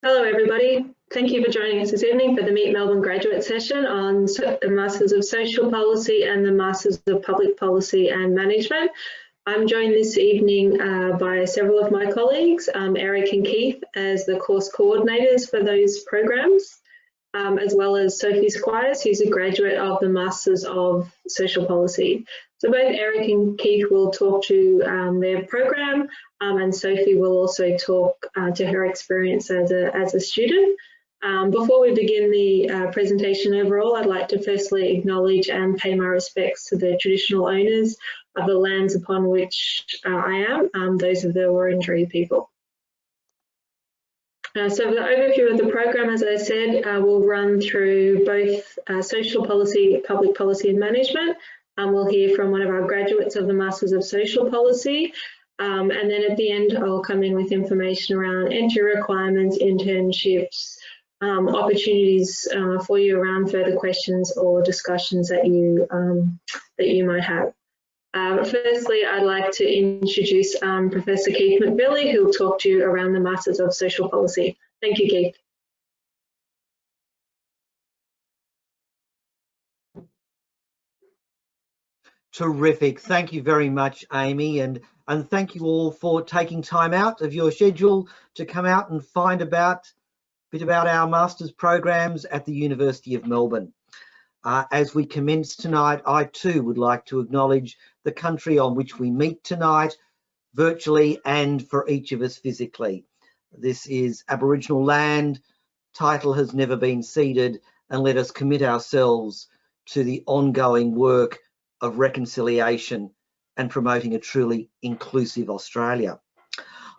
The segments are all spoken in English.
Hello everybody, thank you for joining us this evening for the Meet Melbourne graduate session on the Masters of Social Policy and the Masters of Public Policy and Management. I'm joined this evening by several of my colleagues, Erik and Keith as the course coordinators for those programs, as well as Sophie Squires, who's a graduate of the Masters of Social Policy. So both Erik and Keith will talk to their program, and Sophie will also talk to her experience as a student. Before we begin the presentation overall, I'd like to firstly acknowledge and pay my respects to the traditional owners of the lands upon which I am, those of the Wurundjeri people. So for the overview of the program, as I said, we'll run through both social policy, public policy and management. We'll hear from one of our graduates of the Masters of Social Policy. And then at the end, I'll come in with information around entry requirements, internships, opportunities for you around further questions or discussions that you might have. Firstly, I'd like to introduce Professor Keith McVilly, who will talk to you around the Masters of Social Policy. Thank you, Keith. Terrific. Thank you very much, Amy, and thank you all for taking time out of your schedule to come out and find a bit about our master's programs at the University of Melbourne. As we commence tonight, I too would like to acknowledge the country on which we meet tonight, virtually and for each of us physically. This is Aboriginal land, title has never been ceded, and let us commit ourselves to the ongoing work of reconciliation and promoting a truly inclusive Australia.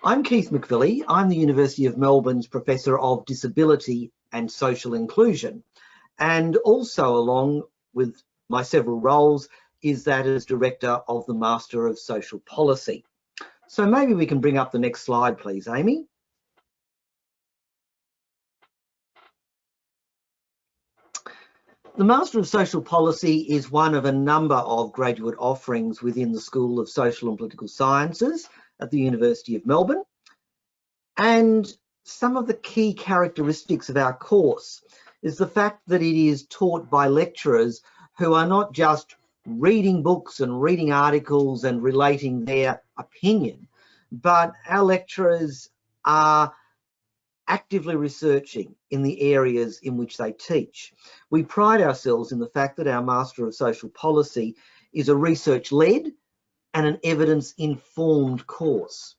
I'm Keith McVilly. I'm the University of Melbourne's Professor of Disability and Social Inclusion, and also along with my several roles is that as Director of the Master of Social Policy. So maybe we can bring up the next slide, please, Amy. The Master of Social Policy is one of a number of graduate offerings within the School of Social and Political Sciences at the University of Melbourne. And some of the key characteristics of our course is the fact that it is taught by lecturers who are not just reading books and reading articles and relating their opinion, but our lecturers are actively researching in the areas in which they teach. We pride ourselves in the fact that our Master of Social Policy is a research-led and an evidence-informed course.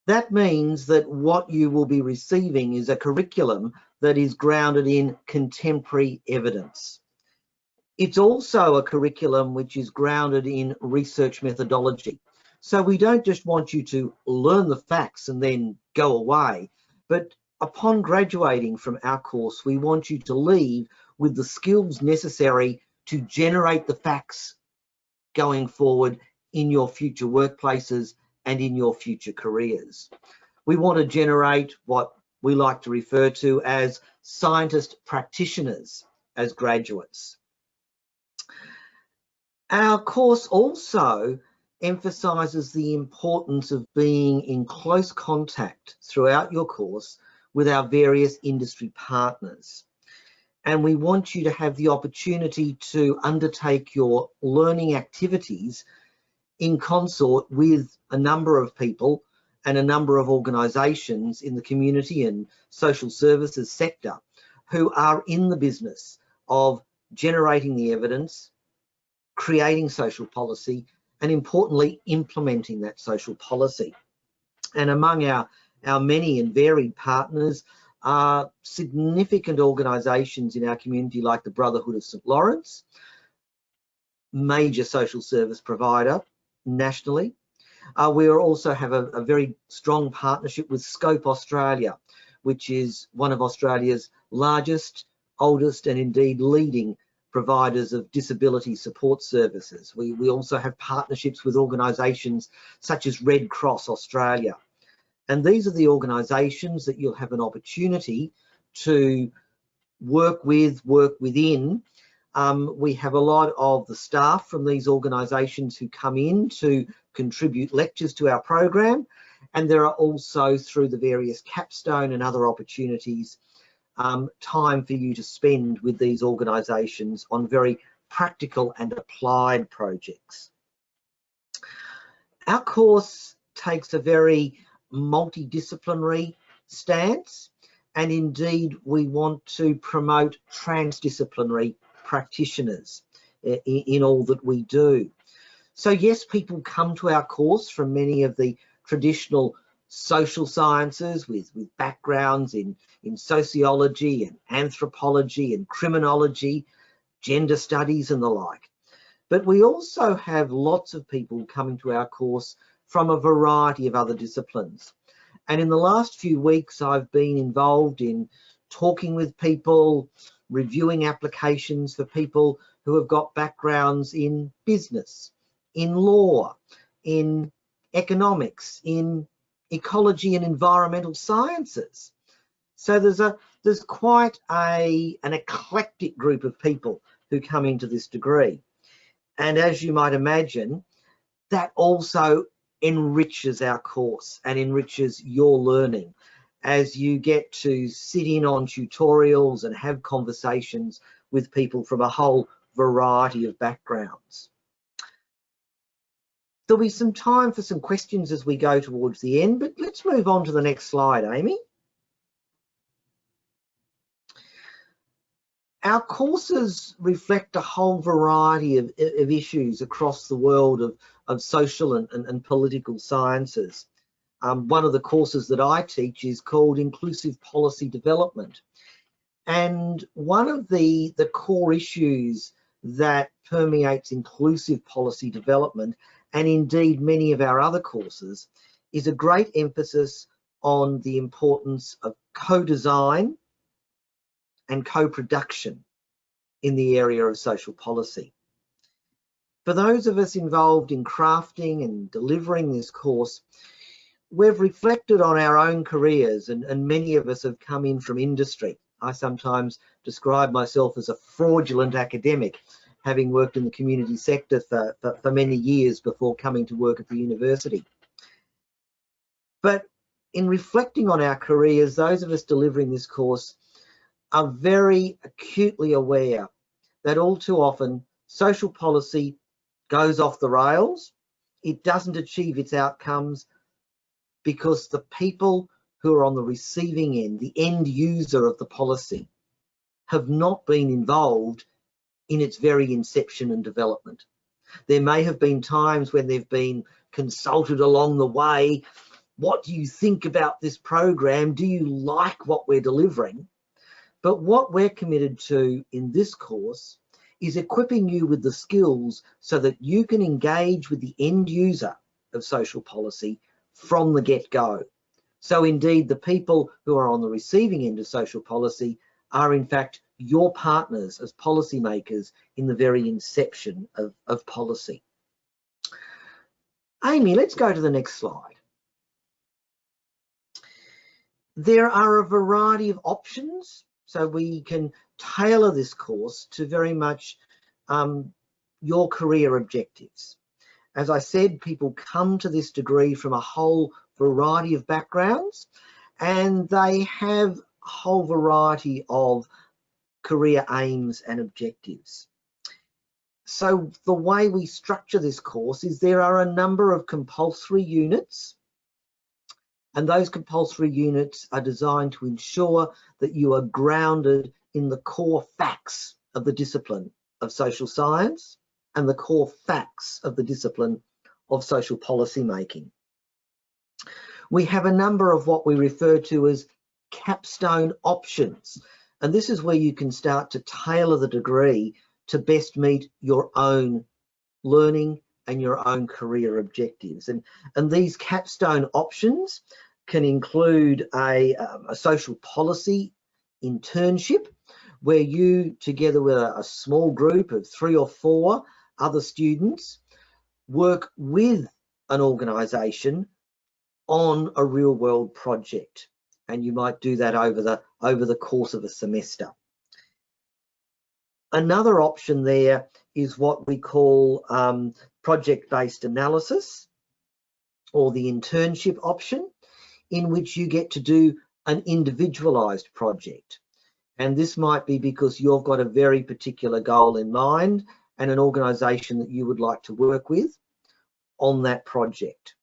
That means that what you will be receiving is a curriculum that is grounded in contemporary evidence. It's also a curriculum which is grounded in research methodology. So we don't just want you to learn the facts and then go away, but upon graduating from our course, we want you to leave with the skills necessary to generate the facts going forward in your future workplaces and in your future careers. We want to generate what we like to refer to as scientist practitioners as graduates. Our course also emphasises the importance of being in close contact throughout your course with our various industry partners. And we want you to have the opportunity to undertake your learning activities in consort with a number of people and a number of organisations in the community and social services sector who are in the business of generating the evidence, creating social policy, and importantly, implementing that social policy. And among our many and varied partners are significant organisations in our community like the Brotherhood of St Lawrence, major social service provider nationally. We also have a very strong partnership with Scope Australia, which is one of Australia's largest, oldest and indeed leading providers of disability support services. We also have partnerships with organisations such as Red Cross Australia. And these are the organisations that you'll have an opportunity to work with, work within. We have a lot of the staff from these organisations who come in to contribute lectures to our program, And there are also, through the various capstone and other opportunities, time for you to spend with these organisations on very practical and applied projects. Our course takes a very multidisciplinary stance, and indeed we want to promote transdisciplinary practitioners in all that we do. So yes, people come to our course from many of the traditional social sciences with backgrounds in sociology and anthropology and criminology, gender studies and the like. But we also have lots of people coming to our course from a variety of other disciplines. And in the last few weeks, I've been involved in talking with people, reviewing applications for people who have got backgrounds in business, in law, in economics, in ecology and environmental sciences. So there's quite an eclectic group of people who come into this degree. And as you might imagine, that also enriches our course and enriches your learning as you get to sit in on tutorials and have conversations with people from a whole variety of backgrounds. There'll be some time for some questions as we go towards the end, but let's move on to the next slide, Amy. Our courses reflect a whole variety of issues across the world of social and political sciences. One of the courses that I teach is called Inclusive Policy Development. And one of the core issues that permeates inclusive policy development, and indeed many of our other courses, is a great emphasis on the importance of co-design and co-production in the area of social policy. For those of us involved in crafting and delivering this course, we've reflected on our own careers, and many of us have come in from industry. I sometimes describe myself as a fraudulent academic, having worked in the community sector for many years before coming to work at the university. But in reflecting on our careers, those of us delivering this course are very acutely aware that all too often social policy goes off the rails. It doesn't achieve its outcomes because the people who are on the receiving end, the end user of the policy, have not been involved in its very inception and development. There may have been times when they've been consulted along the way. What do you think about this program? Do you like what we're delivering? But what we're committed to in this course is equipping you with the skills so that you can engage with the end user of social policy from the get-go. So indeed, the people who are on the receiving end of social policy are in fact your partners as policymakers in the very inception of policy. Amy, let's go to the next slide. There are a variety of options, so we can tailor this course to very much your career objectives. As I said, people come to this degree from a whole variety of backgrounds, and they have a whole variety of career aims and objectives. So the way we structure this course is there are a number of compulsory units, and those compulsory units are designed to ensure that you are grounded in the core facts of the discipline of social science and the core facts of the discipline of social policy making. We have a number of what we refer to as capstone options, and this is where you can start to tailor the degree to best meet your own learning and your own career objectives. And these capstone options can include a social policy internship, where you, together with a small group of 3 or 4 other students, work with an organisation on a real world project. And you might do that over the course of a semester. Another option there is what we call project-based analysis, or the internship option, in which you get to do an individualised project. And this might be because you've got a very particular goal in mind and an organisation that you would like to work with on that project.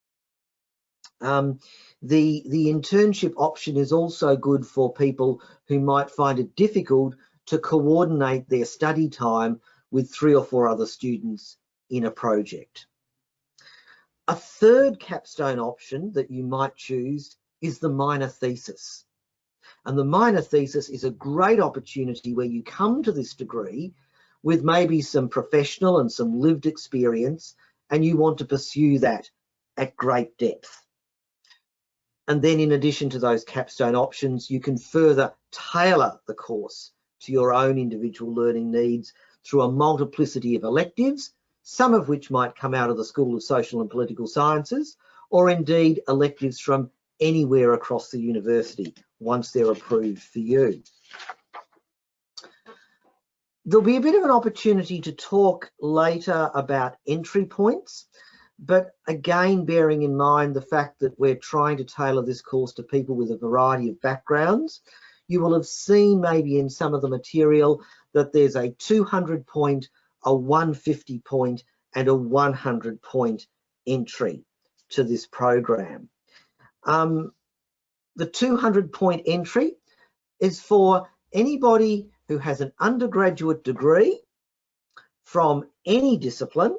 The internship option is also good for people who might find it difficult to coordinate their study time with 3 or 4 other students in a project. A third capstone option that you might choose is the minor thesis. And the minor thesis is a great opportunity where you come to this degree with maybe some professional and some lived experience, and you want to pursue that at great depth. And then in addition to those capstone options, you can further tailor the course to your own individual learning needs through a multiplicity of electives, some of which might come out of the School of Social and Political Sciences, or indeed electives from anywhere across the university once they're approved for you. There'll be a bit of an opportunity to talk later about entry points, but again, bearing in mind the fact that we're trying to tailor this course to people with a variety of backgrounds, you will have seen maybe in some of the material that there's a 200 point, a 150 point and a 100 point entry to this program. The 200 point entry is for anybody who has an undergraduate degree from any discipline,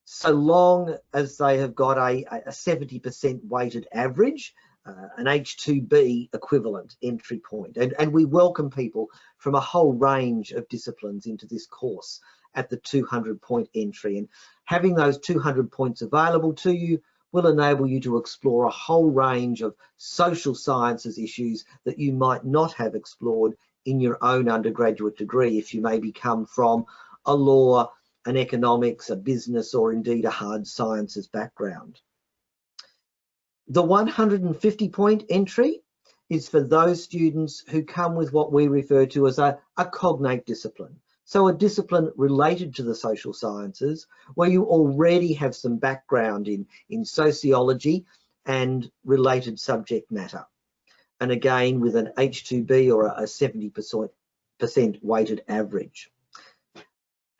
so long as they have got a 70% weighted average, an H2B equivalent entry point. And we welcome people from a whole range of disciplines into this course at the 200 point entry. And having those 200 points available to you will enable you to explore a whole range of social sciences issues that you might not have explored in your own undergraduate degree if you maybe come from a law, an economics, a business, or indeed a hard sciences background. The 150 point entry is for those students who come with what we refer to as a cognate discipline. So a discipline related to the social sciences where you already have some background in sociology and related subject matter. And again, with an H2B or a 70% weighted average.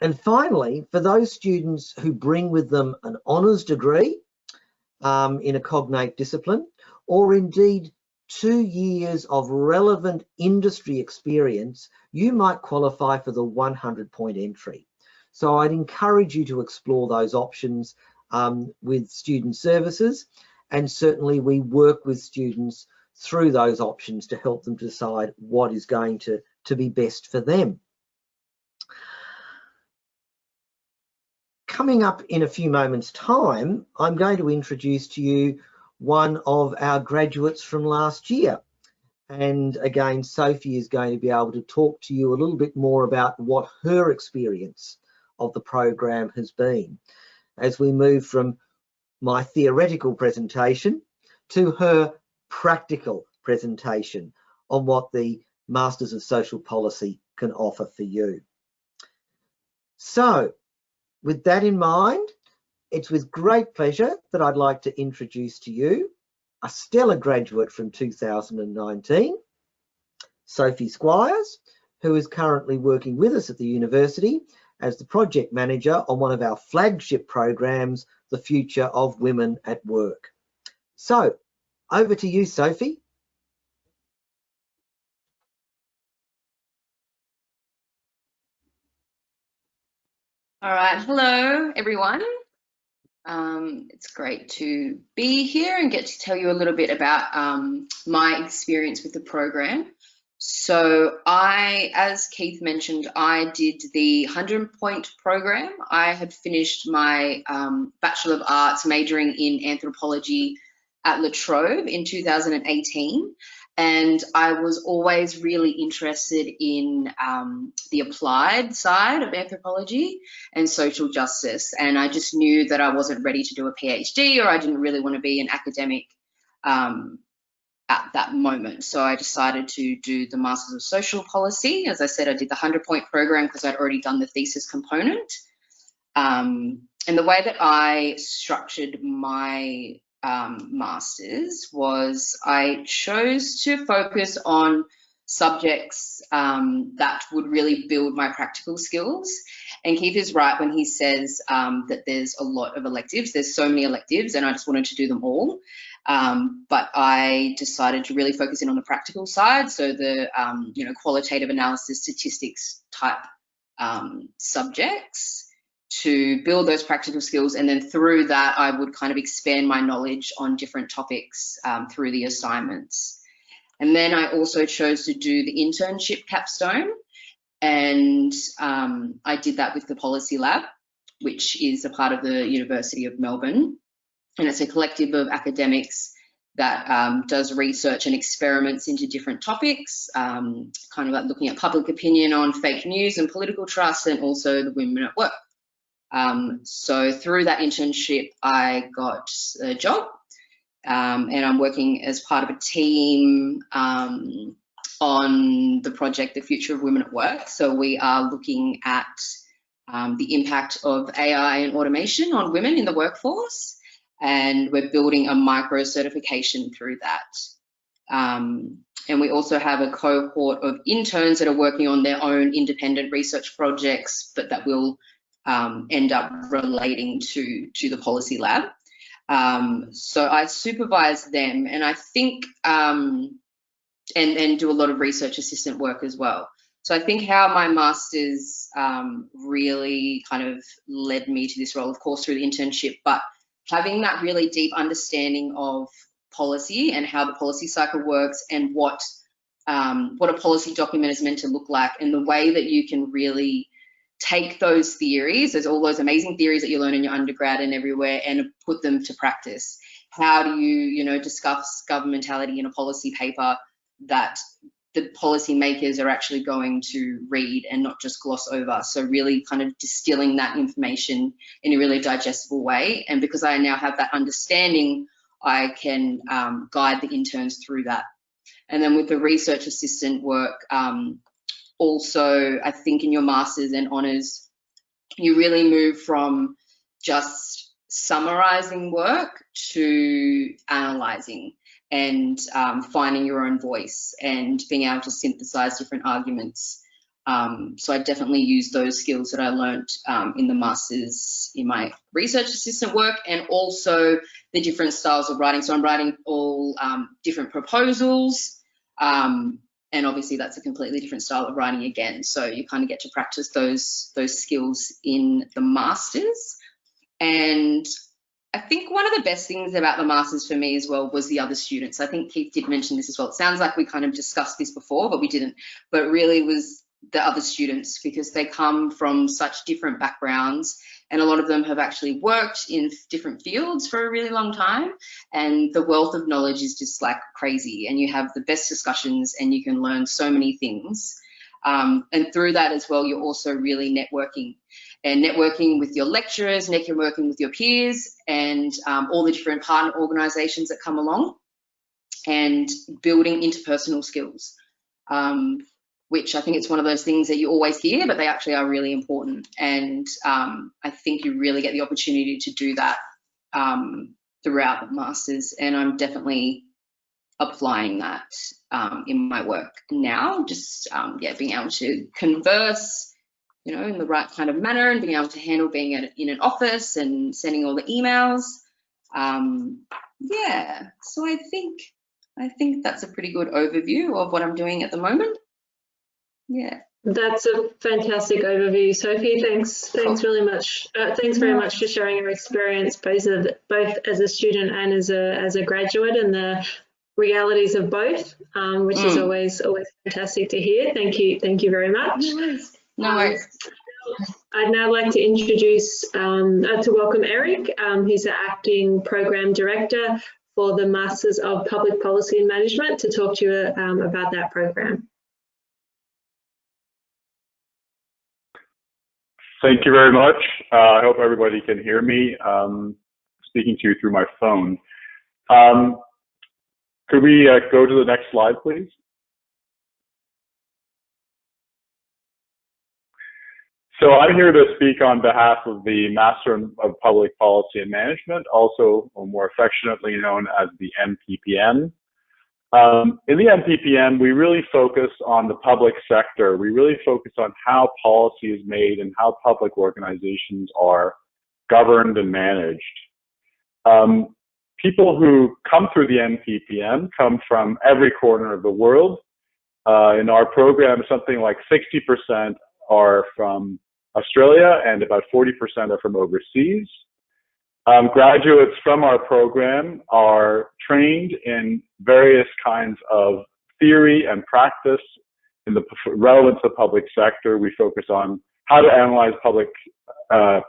And finally, for those students who bring with them an honours degree in a cognate discipline, or indeed 2 years of relevant industry experience, you might qualify for the 100 point entry. So I'd encourage you to explore those options with student services, and certainly we work with students through those options to help them decide what is going to be best for them. Coming up in a few moments' time, I'm going to introduce to you one of our graduates from last year. And again, Sophie is going to be able to talk to you a little bit more about what her experience of the program has been as we move from my theoretical presentation to her practical presentation on what the Masters of Social Policy can offer for you. So, with that in mind, it's with great pleasure that I'd like to introduce to you a stellar graduate from 2019, Sophie Squires, who is currently working with us at the university as the project manager on one of our flagship programs, The Future of Women at Work. So, over to you, Sophie. All right, hello everyone. It's great to be here and get to tell you a little bit about my experience with the program. So as Keith mentioned, I did the 100 point program. I had finished my Bachelor of Arts majoring in anthropology at La Trobe in 2018. And I was always really interested in the applied side of anthropology and social justice. And I just knew that I wasn't ready to do a PhD, or I didn't really want to be an academic at that moment. So I decided to do the Masters of Social Policy. As I said, I did the 100 point program because I'd already done the thesis component. And the way that I structured my Masters was I chose to focus on subjects that would really build my practical skills. And Keith is right when he says that there's a lot of electives. There's so many electives, and I just wanted to do them all. But I decided to really focus in on the practical side, so the qualitative analysis, statistics type subjects, to build those practical skills, and then through that I would kind of expand my knowledge on different topics through the assignments. And then I also chose to do the internship capstone, and I did that with the Policy Lab, which is a part of the University of Melbourne, and it's a collective of academics that does research and experiments into different topics, kind of like looking at public opinion on fake news and political trust, and also the women at work. So through that internship, I got a job, and I'm working as part of a team on the project, The Future of Women at Work. So we are looking at the impact of AI and automation on women in the workforce, and we're building a micro certification through that. And we also have a cohort of interns that are working on their own independent research projects, but that will end up relating to the Policy Lab. So I supervise them, and I think, and do a lot of research assistant work as well. So I think how my master's really kind of led me to this role, of course, through the internship, but having that really deep understanding of policy and how the policy cycle works, and what a policy document is meant to look like, and the way that you can really take those theories, there's all those amazing theories that you learn in your undergrad and everywhere, and put them to practice. How do you, discuss governmentality in a policy paper that the policy makers are actually going to read and not just gloss over? So really kind of distilling that information in a really digestible way. And because I now have that understanding, I can guide the interns through that. And then with the research assistant work, also, I think in your master's and honours, you really move from just summarising work to analysing and finding your own voice and being able to synthesise different arguments. So I definitely use those skills that I learnt in the master's in my research assistant work, and also the different styles of writing. So I'm writing all different proposals, and obviously that's a completely different style of writing again. So you kind of get to practice those skills in the master's. And I think one of the best things about the master's for me as well was the other students. I think Keith did mention this as well. It sounds like we kind of discussed this before, but we didn't. But it really was the other students, because they come from such different backgrounds, and a lot of them have actually worked in different fields for a really long time, and the wealth of knowledge is just like crazy, and you have the best discussions and you can learn so many things. And through that as well, you're also really networking, and networking with your lecturers, networking with your peers, and all the different partner organisations that come along, and building interpersonal skills, which I think it's one of those things that you always hear, but they actually are really important. And I think you really get the opportunity to do that throughout the master's, and I'm definitely applying that in my work now. Just being able to converse, in the right kind of manner, and being able to handle being in an office and sending all the emails. So I think that's a pretty good overview of what I'm doing at the moment. Yeah. That's a fantastic overview, Sophie. Thanks really much. Thanks very much for sharing your experience, both as a student and as a graduate, and the realities of both, which is always fantastic to hear. Thank you very much. No worries. I'd now like to introduce to welcome Erik. He's the acting program director for the Masters of Public Policy and Management, to talk to you about that program. Thank you very much. I hope everybody can hear me. Speaking to you through my phone. Could we go to the next slide, please? So I'm here to speak on behalf of the Master of Public Policy and Management, also more affectionately known as the MPPM. In the MPPM, we really focus on the public sector. We really focus on how policy is made and how public organizations are governed and managed. People who come through the MPPM come from every corner of the world. In our program, something like 60% are from Australia and about 40% are from overseas. Graduates from our program are trained in various kinds of theory and practice in the relevance of public sector. We focus on how to analyze public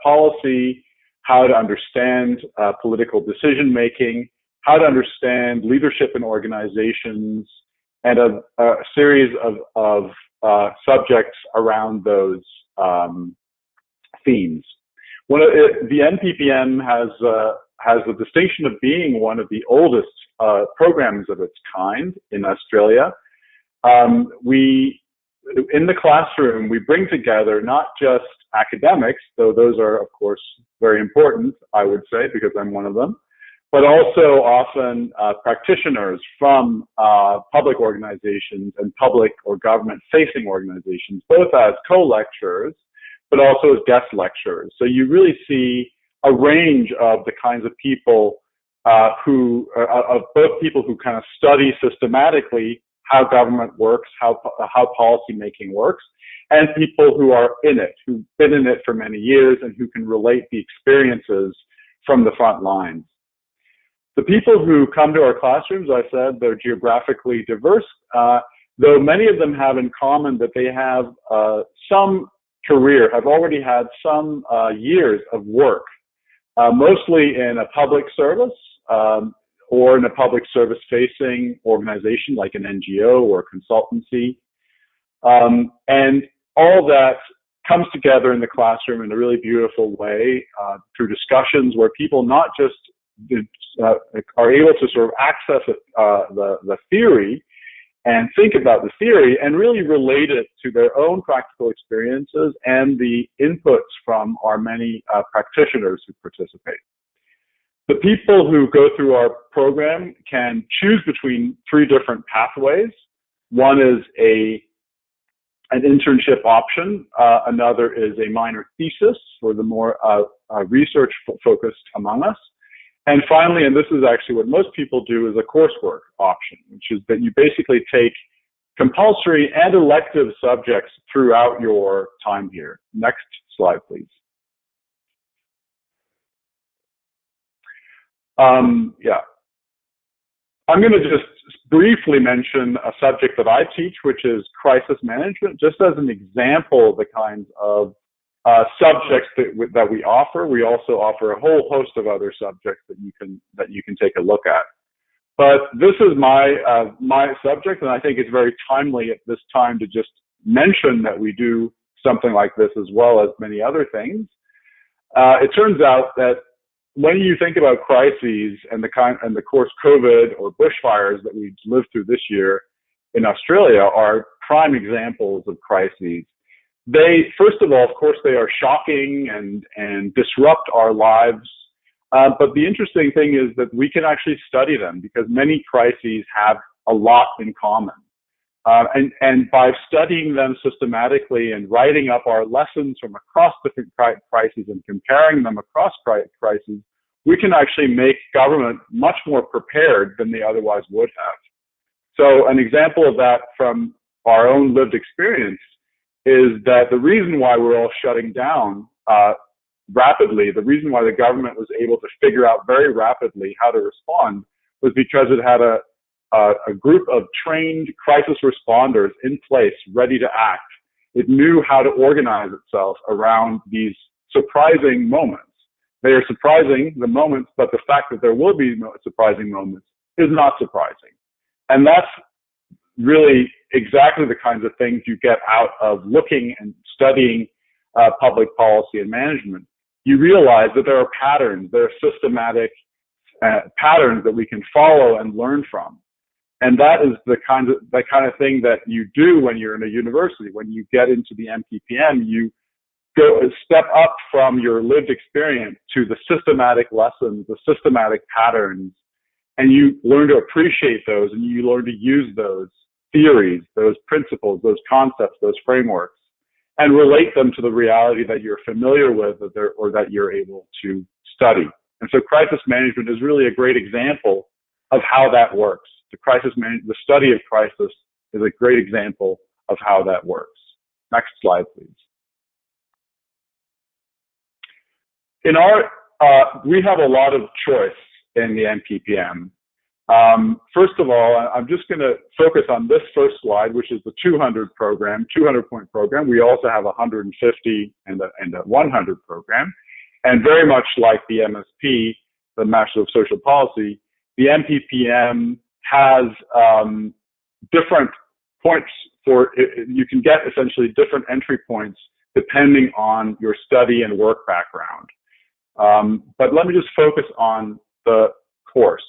policy, how to understand political decision making, how to understand leadership in organizations, and a series of subjects around those themes. The MPPM has the distinction of being one of the oldest programs of its kind in Australia. In the classroom, we bring together not just academics, though those are, of course, very important, I would say, because I'm one of them, but also often practitioners from public organizations and public or government-facing organizations, both as co-lecturers, but also as guest lecturers. So you really see a range of the kinds of people of both people who kind of study systematically how government works, how policy making works, and people who are in it, who've been in it for many years and who can relate the experiences from the front lines. The people who come to our classrooms, I said, they're geographically diverse, though many of them have in common that they have some career, have already had some years of work, mostly in a public service or in a public service facing organization like an NGO or consultancy. And all that comes together in the classroom in a really beautiful way through discussions where people not just are able to sort of access the theory and think about the theory and really relate it to their own practical experiences and the inputs from our many practitioners who participate. The people who go through our program can choose between three different pathways. One is an internship option. Another is a minor thesis for the more research focused among us. And finally, and this is actually what most people do, is a coursework option, which is that you basically take compulsory and elective subjects throughout your time here. Next slide, please. Yeah. I'm going to just briefly mention a subject that I teach, which is crisis management, just as an example of the kinds of subjects that we offer. We also offer a whole host of other subjects that you can take a look at. But this is my subject, and I think it's very timely at this time to just mention that we do something like this as well as many other things. It turns out that when you think about crises and the course COVID or bushfires that we've lived through this year in Australia are prime examples of crises. First of all, of course, they are shocking and disrupt our lives. But the interesting thing is that we can actually study them because many crises have a lot in common. And by studying them systematically and writing up our lessons from across different crises and comparing them across crises, we can actually make government much more prepared than they otherwise would have. So an example of that from our own lived experience is that the reason why we're all shutting down rapidly, the reason why the government was able to figure out very rapidly how to respond was because it had a group of trained crisis responders in place, ready to act. It knew how to organize itself around these surprising moments. They are surprising, the moments, but the fact that there will be surprising moments is not surprising. And that's really exactly the kinds of things you get out of looking and studying public policy and management. You realize that there are patterns, there are systematic patterns that we can follow and learn from. And that is the kind of thing that you do when you're in a university. When you get into the MPPM, you step up from your lived experience to the systematic lessons, the systematic patterns, and you learn to appreciate those, and you learn to use those theories, those principles, those concepts, those frameworks, and relate them to the reality that you're familiar with or that you're able to study. And so crisis management is really a great example of how that works. The study of crisis is a great example of how that works. Next slide, please. We have a lot of choice in the MPPM. First of all, I'm just going to focus on this first slide, which is the 200-point program. We also have a 150 and a 100 program. And very much like the MSP, the Master of Social Policy, the MPPM has different points you can get essentially different entry points depending on your study and work background. But let me just focus on the course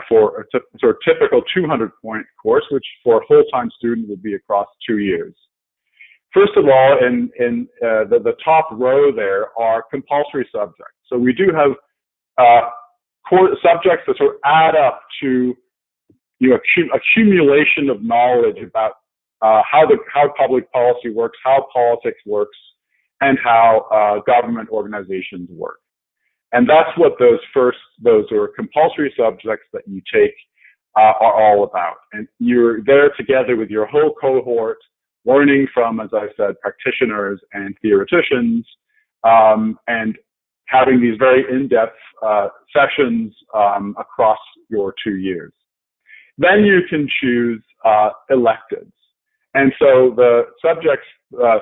for a sort of typical 200-point course, which for a full-time student would be across 2 years. First of all, in the top row there are compulsory subjects. So we do have core subjects that sort of add up to accumulation of knowledge about how public policy works, how politics works, and how government organizations work. And that's what those are compulsory subjects that you take are all about. And you're there together with your whole cohort, learning from, as I said, practitioners and theoreticians, and having these very in-depth sessions across your 2 years. Then you can choose electives. And so the subjects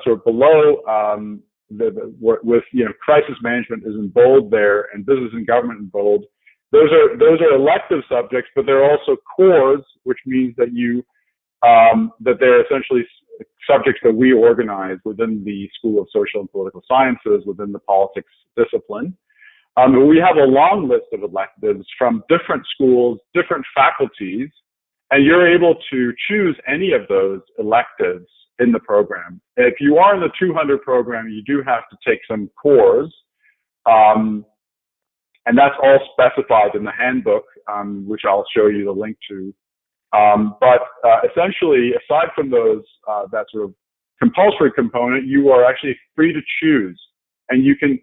sort of below with crisis management is in bold there, and business and government in bold. Those are elective subjects, but they're also cores, which means that that they're essentially subjects that we organize within the School of Social and Political Sciences, within the politics discipline. We have a long list of electives from different schools, different faculties, and you're able to choose any of those electives in the program. If you are in the 200 program, you do have to take some cores, and that's all specified in the handbook, which I'll show you the link to. But essentially, aside from those, that sort of compulsory component, you are actually free to choose, and you can,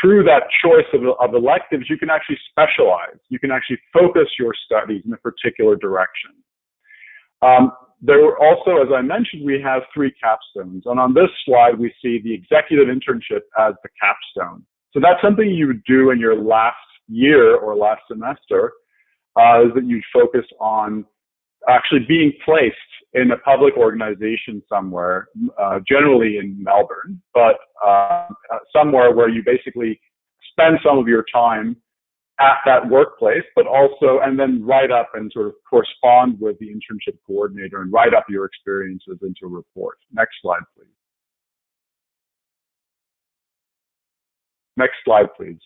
through that choice of electives, you can actually specialize. You can actually focus your studies in a particular direction. There were also, as I mentioned, we have 3 capstones. And on this slide, we see the executive internship as the capstone. So that's something you would do in your last year or last semester, is that you'd focus on actually being placed in a public organization somewhere, generally in Melbourne, but somewhere where you basically spend some of your time at that workplace, but also, and then write up and sort of correspond with the internship coordinator and write up your experiences into a report. Next slide, please. Next slide, please.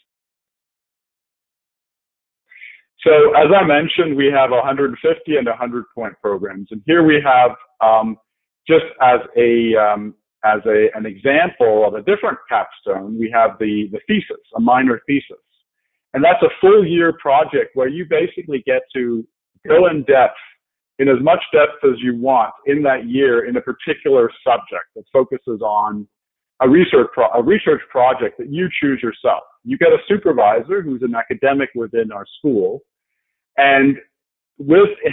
So as I mentioned, we have 150 and 100-point programs. And here we have, just as an example of a different capstone, we have the thesis, a minor thesis. And that's a full year project where you basically get to go in depth, in as much depth as you want in that year in a particular subject that focuses on a research project that you choose yourself. You get a supervisor who's an academic within our school, and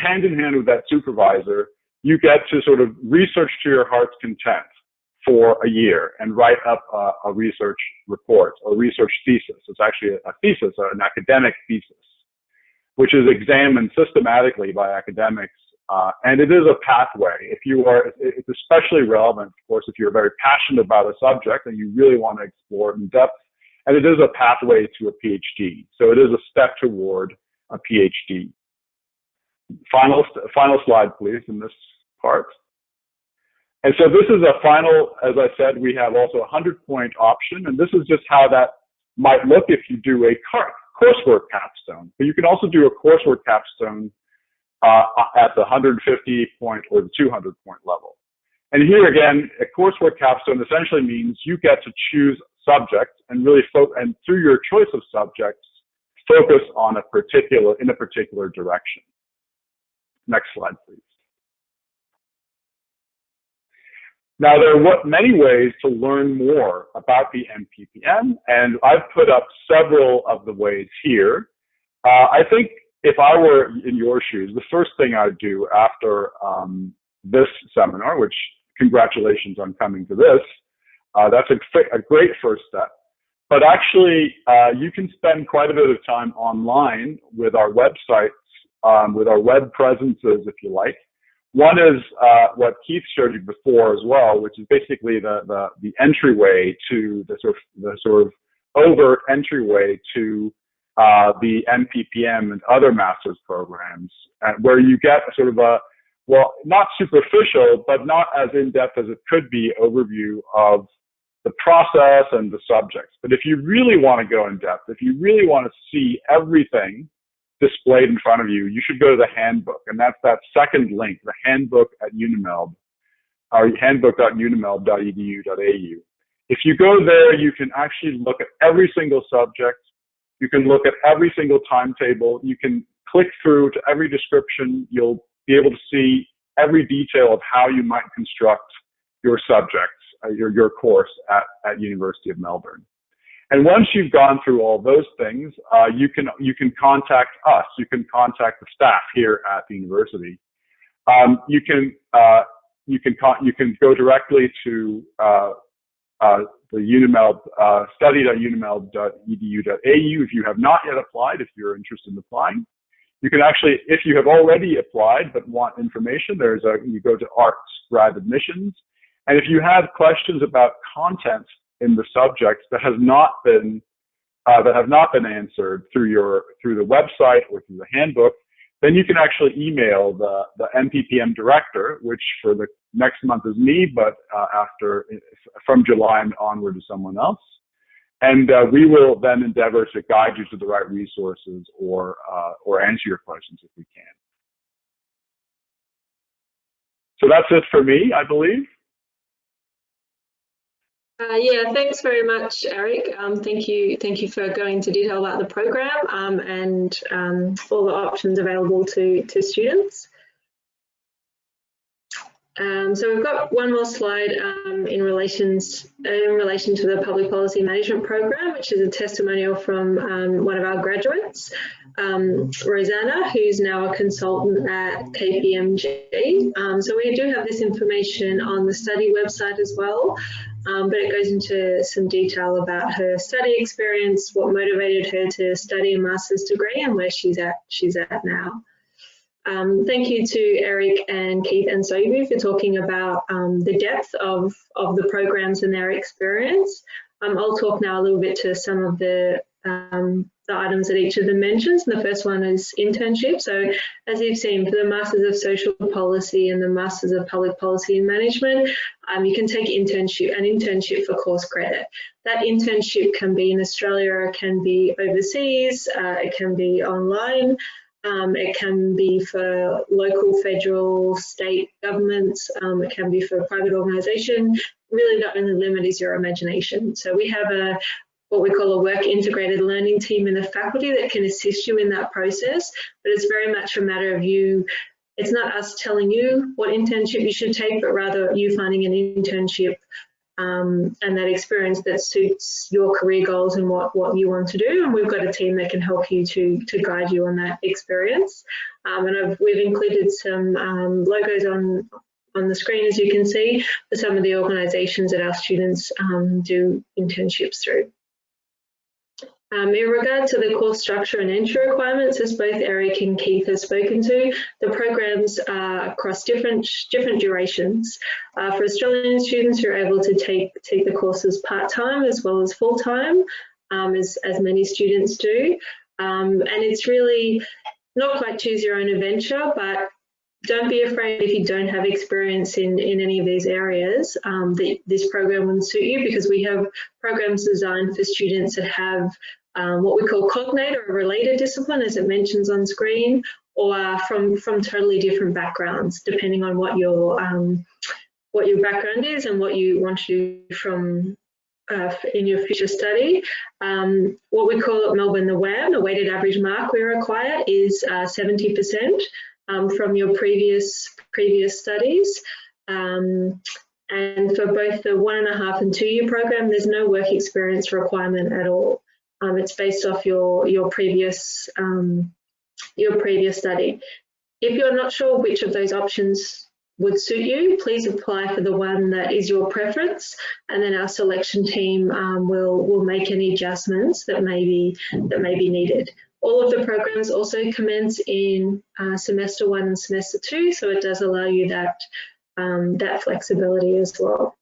hand in hand with that supervisor, you get to sort of research to your heart's content for a year and write up a research report or research thesis. It's actually a thesis, an academic thesis, which is examined systematically by academics. And it is a pathway. It's especially relevant, of course, if you're very passionate about a subject and you really want to explore it in depth. And it is a pathway to a PhD. So it is a step toward a PhD. Final slide, please, in this part. And so this is a final, as I said, we have also a 100-point option, and this is just how that might look if you do a coursework capstone. But you can also do a coursework capstone at the 150-point or the 200-point level. And here again, a coursework capstone essentially means you get to choose subjects and really and through your choice of subjects, focus on in a particular direction. Next slide, please. Now, there are many ways to learn more about the MPPM, and I've put up several of the ways here. I think if I were in your shoes, the first thing I'd do after this seminar, which congratulations on coming to this, that's a great first step. But actually, you can spend quite a bit of time online with our websites, with our web presences, if you like. One is what Keith showed you before as well, which is basically the entryway to the sort of overt entryway to the MPPM and other master's programs, where you get sort of a, well, not superficial, but not as in-depth as it could be, overview of the process and the subjects. But if you really want to go in depth, if you really want to see everything displayed in front of you, you should go to the handbook, and that's that second link, the handbook at UniMelb, or handbook.unimelb.edu.au. If you go there, you can actually look at every single subject. You can look at every single timetable. You can click through to every description. You'll be able to see every detail of how you might construct your subjects, your course at University of Melbourne. And once you've gone through all those things, you can contact us. You can contact the staff here at the university. You can go directly to the UniMelb study.unimelb.edu.au if you have not yet applied. If you're interested in applying, you can actually, if you have already applied but want information, you go to Arts Grad Admissions, and if you have questions about content in the subjects that have not been answered through the website or through the handbook, then you can actually email the MPPM director, which for the next month is me, but from July and onward to someone else, and we will then endeavor to guide you to the right resources or answer your questions if we can. So that's it for me, I believe. Yeah, thanks very much, Erik. Thank you for going into detail about the program and all the options available to students. So we've got one more slide in relation to the Public Policy Management Program, which is a testimonial from one of our graduates, Rosanna, who's now a consultant at KPMG. So we do have this information on the study website as well, but it goes into some detail about her study experience, what motivated her to study a master's degree, and where she's at now. Thank you to Erik and Keith and Sobu for talking about the depth of the programs and their experience. I'll talk now a little bit to some of the items that each of them mentions. And the first one is internship. So as you've seen, for the Masters of Social Policy and the Masters of Public Policy and Management, you can take an internship for course credit. That internship can be in Australia, or it can be overseas, it can be online. It can be for local, federal, state governments. It can be for a private organisation. Really, the only limit is your imagination. So we have what we call a work integrated learning team in the faculty that can assist you in that process. But it's very much a matter of you. It's not us telling you what internship you should take, but rather you finding an internship and that experience that suits your career goals and what you want to do. And we've got a team that can help you to guide you on that experience. And we've included some logos on the screen, as you can see, for some of the organisations that our students do internships through. In regard to the course structure and entry requirements, as both Erik and Keith have spoken to, the programs are across different durations. For Australian students who are able to take the courses part-time as well as full-time, as many students do. And it's really not quite choose your own adventure, but don't be afraid if you don't have experience in any of these areas, that this program will suit you, because we have programs designed for students that have what we call cognate or a related discipline, as it mentions on screen, or from totally different backgrounds, depending on what your background is and what you want to do from in your future study. What we call at Melbourne the WAM, the weighted average mark we require, is 70% from your previous studies. And for both the 1.5 and 2 year program, there's no work experience requirement at all. It's based off your previous study. If you're not sure which of those options would suit you, please apply for the one that is your preference, and then our selection team will make any adjustments that may be needed. All of the programs also commence in semester 1 and semester 2, so it does allow you that flexibility as well.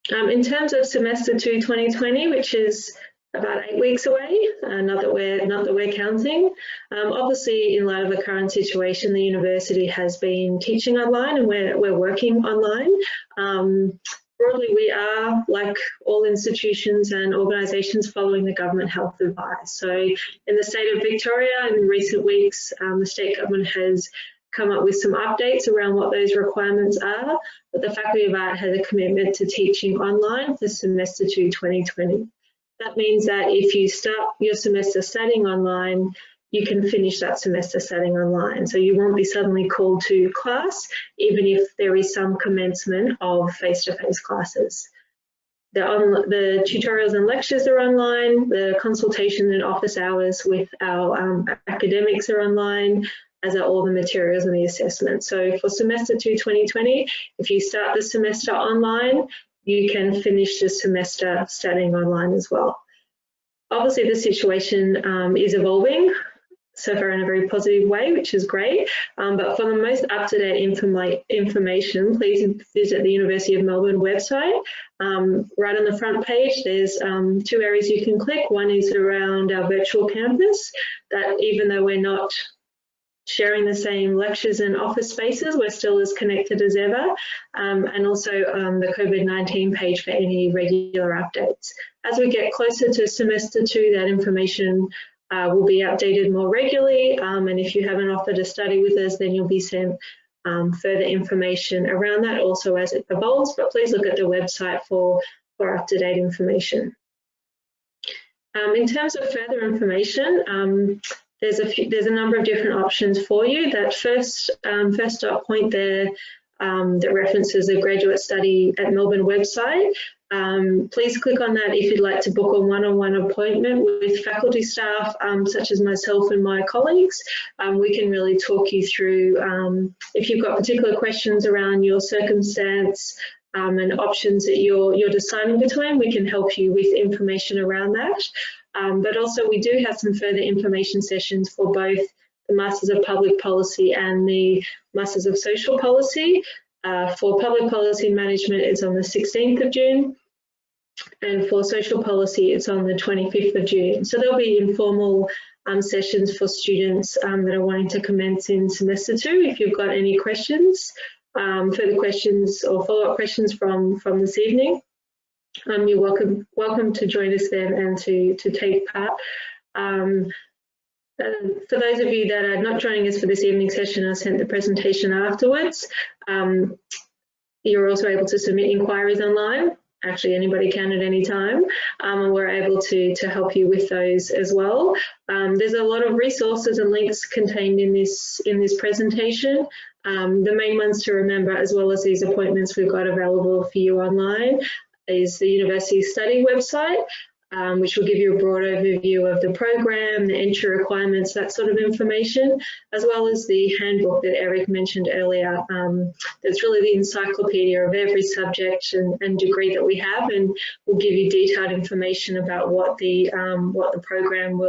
In terms of semester 2 2020, which is about 8 weeks away, not that we're counting. Obviously, in light of the current situation, the university has been teaching online and we're working online. Broadly, we are, like all institutions and organisations, following the government health advice. So in the state of Victoria, in recent weeks, the state government has come up with some updates around what those requirements are, but the Faculty of Art has a commitment to teaching online for semester 2 2020. That means that if you start your semester studying online, you can finish that semester studying online. So you won't be suddenly called to class, even if there is some commencement of face-to-face classes. The tutorials and lectures are online, the consultation and office hours with our academics are online, as are all the materials and the assessments. So for semester 2 2020, if you start the semester online, you can finish the semester studying online as well. Obviously, the situation is evolving so far in a very positive way, which is great. But for the most up-to-date information, please visit the University of Melbourne website. Right on the front page, there's 2 areas you can click. One is around our virtual campus, that even though we're not sharing the same lectures and office spaces, we're still as connected as ever, and also the COVID-19 page for any regular updates. As we get closer to semester 2, that information will be updated more regularly, and if you haven't offered to study with us, then you'll be sent further information around that also as it evolves, but please look at the website for up-to-date information. In terms of further information, there's a number of different options for you. That first dot point there that references the graduate study at Melbourne website. Please click on that if you'd like to book a one-on-one appointment with faculty staff, such as myself and my colleagues. We can really talk you through, if you've got particular questions around your circumstance and options that you're deciding between, we can help you with information around that. But also we do have some further information sessions for both the Masters of Public Policy and the Masters of Social Policy. For Public Policy Management, it's on the 16th of June, and for Social Policy, it's on the 25th of June. So there'll be informal sessions for students that are wanting to commence in semester 2. If you've got any questions, further questions or follow-up questions from this evening, you're welcome to join us then and to take part. For those of you that are not joining us for this evening session, I sent the presentation afterwards. You're also able to submit inquiries online. Actually, anybody can at any time, and we're able to help you with those as well. There's a lot of resources and links contained in this presentation. The main ones to remember, as well as these appointments we've got available for you online, is the University Study website, which will give you a broad overview of the program, the entry requirements, that sort of information, as well as the handbook that Erik mentioned earlier. That's really the encyclopedia of every subject and degree that we have, and will give you detailed information about what the programs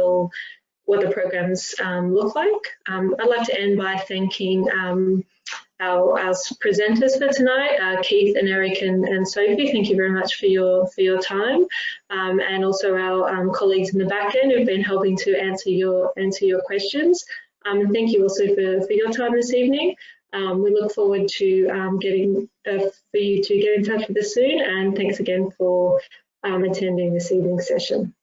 look like. I'd like to end by thanking our presenters for tonight, Keith and Erik and Sophie. Thank you very much for your time, and also our colleagues in the back end who've been helping to answer your questions. Thank you also for your time this evening. We look forward to for you to get in touch with us soon, and thanks again for attending this evening's session.